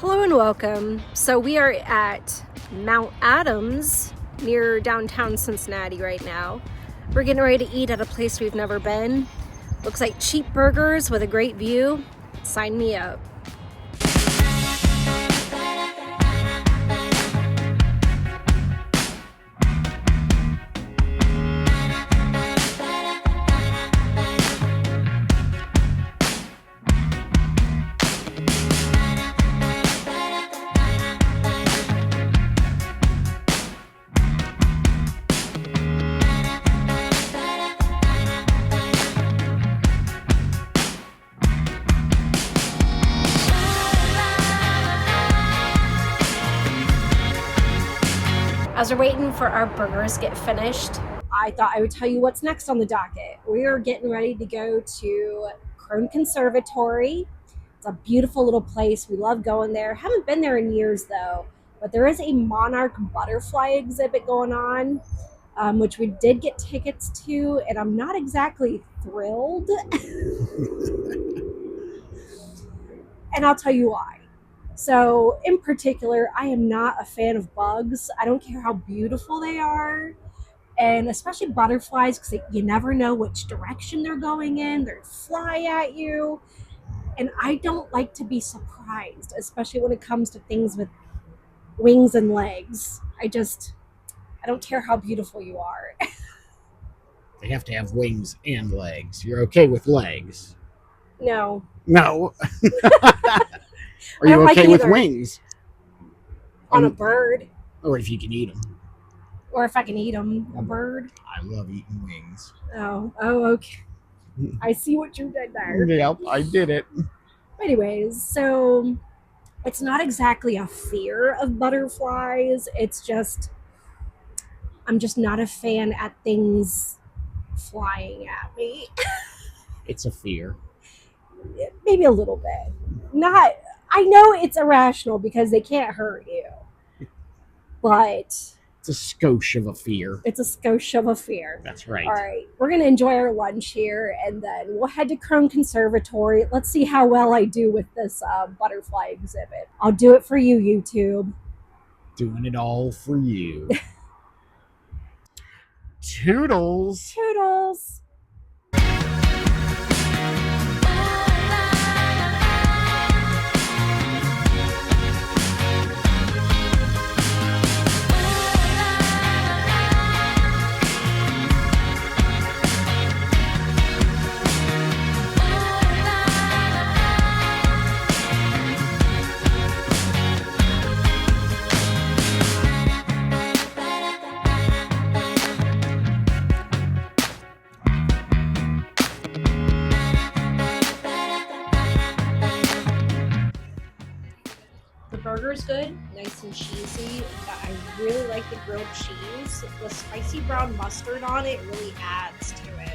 Hello and welcome. So we are at Mount Adams near downtown Cincinnati right now. We're getting ready to eat at a place we've never been. Looks like cheap burgers with a great view. Sign me up. As we're waiting for our burgers to get finished, I thought I would tell you what's next on the docket. We are getting ready to go to Krohn Conservatory. It's a beautiful little place. We love going there. Haven't been there in years though, but there is a Monarch butterfly exhibit going on, which we did get tickets to, and I'm not exactly thrilled. And I'll tell you why. So in particular, I am not a fan of bugs. I don't care how beautiful they are. And especially butterflies, because you never know which direction they're going in. They fly at you. And I don't like to be surprised, especially when it comes to things with wings and legs. I don't care how beautiful you are. They have to have wings and legs. You're okay with legs? No. No. Are you okay with wings? On a bird. Or if you can eat them. Or if I can eat them, a bird. I love eating wings. Oh, okay. I see what you did there. Yep, I did it. Anyways, so it's not exactly a fear of butterflies. It's just, I'm just not a fan at things flying at me. It's a fear. Maybe a little bit. I know it's irrational because they can't hurt you. But it's a skosh of a fear. It's a skosh of a fear. That's right. All right. We're going to enjoy our lunch here, and then we'll head to Krohn Conservatory. Let's see how well I do with this butterfly exhibit. I'll do it for you, YouTube. Doing it all for you. Toodles. Toodles. Burger's good, nice and cheesy, but I really like the grilled cheese. The spicy brown mustard on it really adds to it.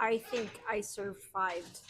I think I survived.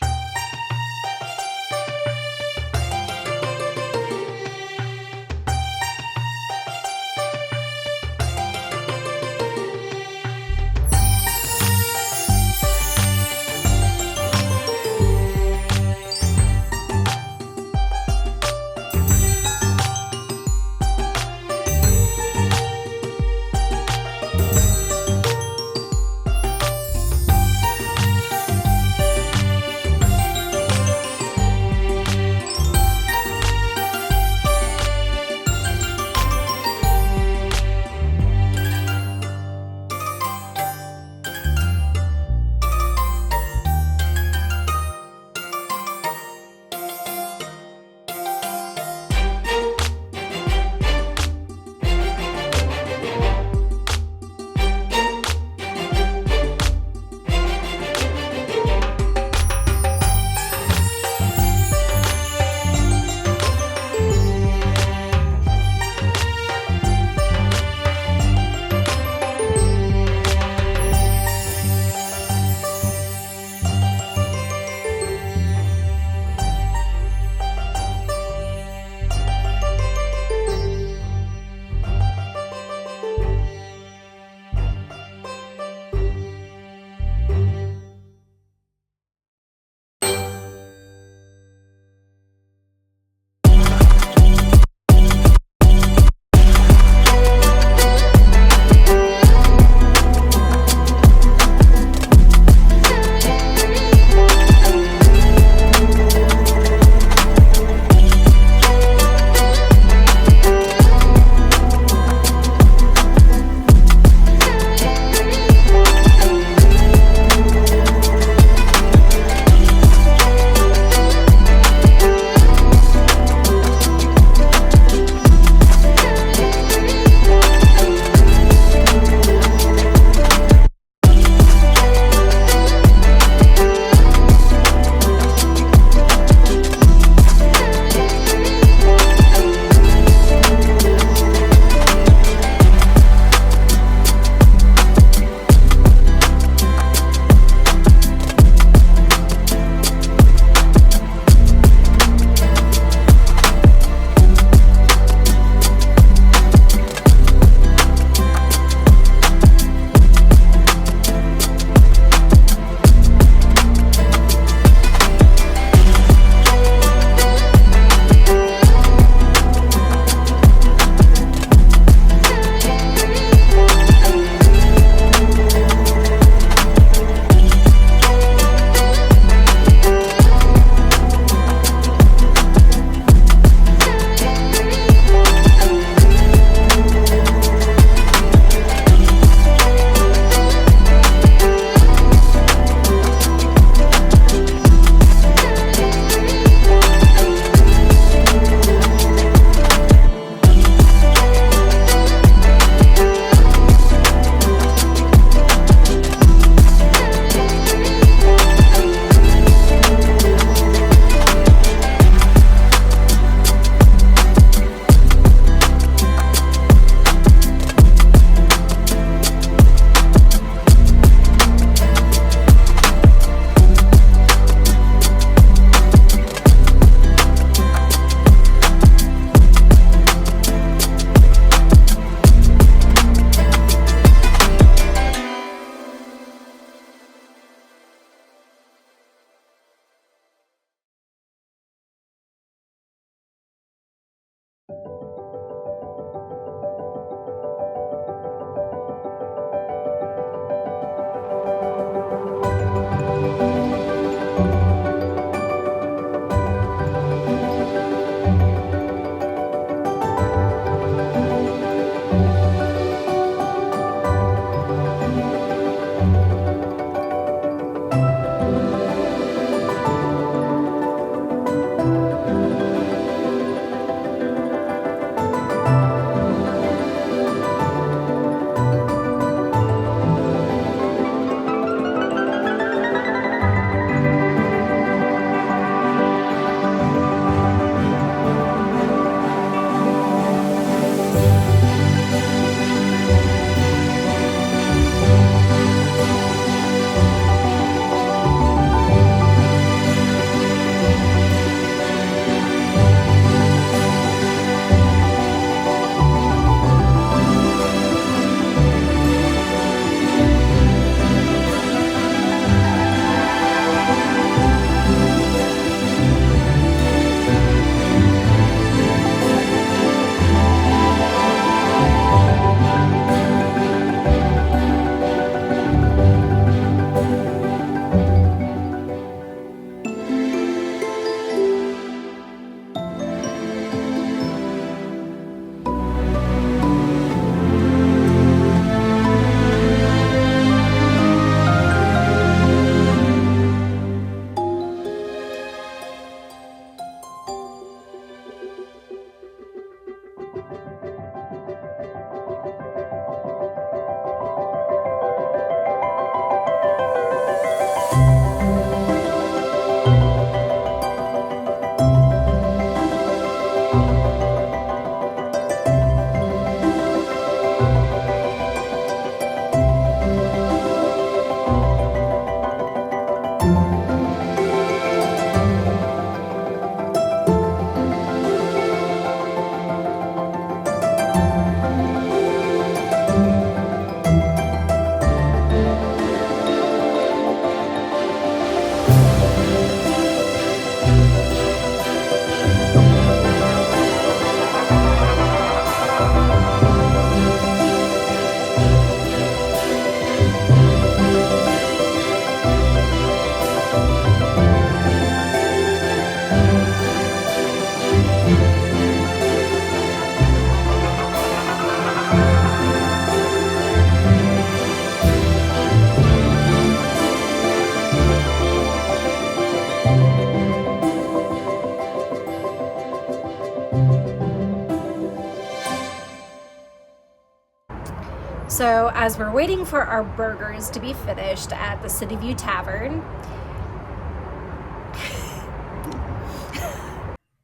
So, as we're waiting for our burgers to be finished at the City Tavern,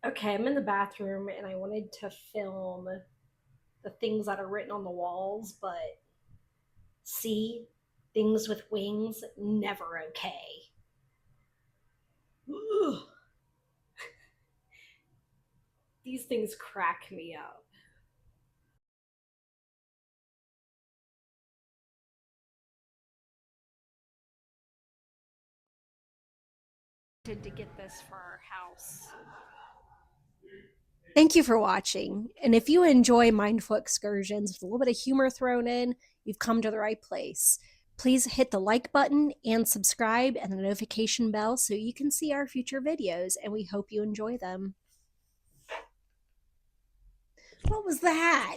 okay, I'm in the bathroom and I wanted to film the things that are written on the walls, but see, things with wings, never okay. Ugh. These things crack me up. To get this for our house. Thank you for watching. And if you enjoy mindful excursions with a little bit of humor thrown in, you've come to the right place. Please hit the like button and subscribe and the notification bell so you can see our future videos, and we hope you enjoy them. What was that?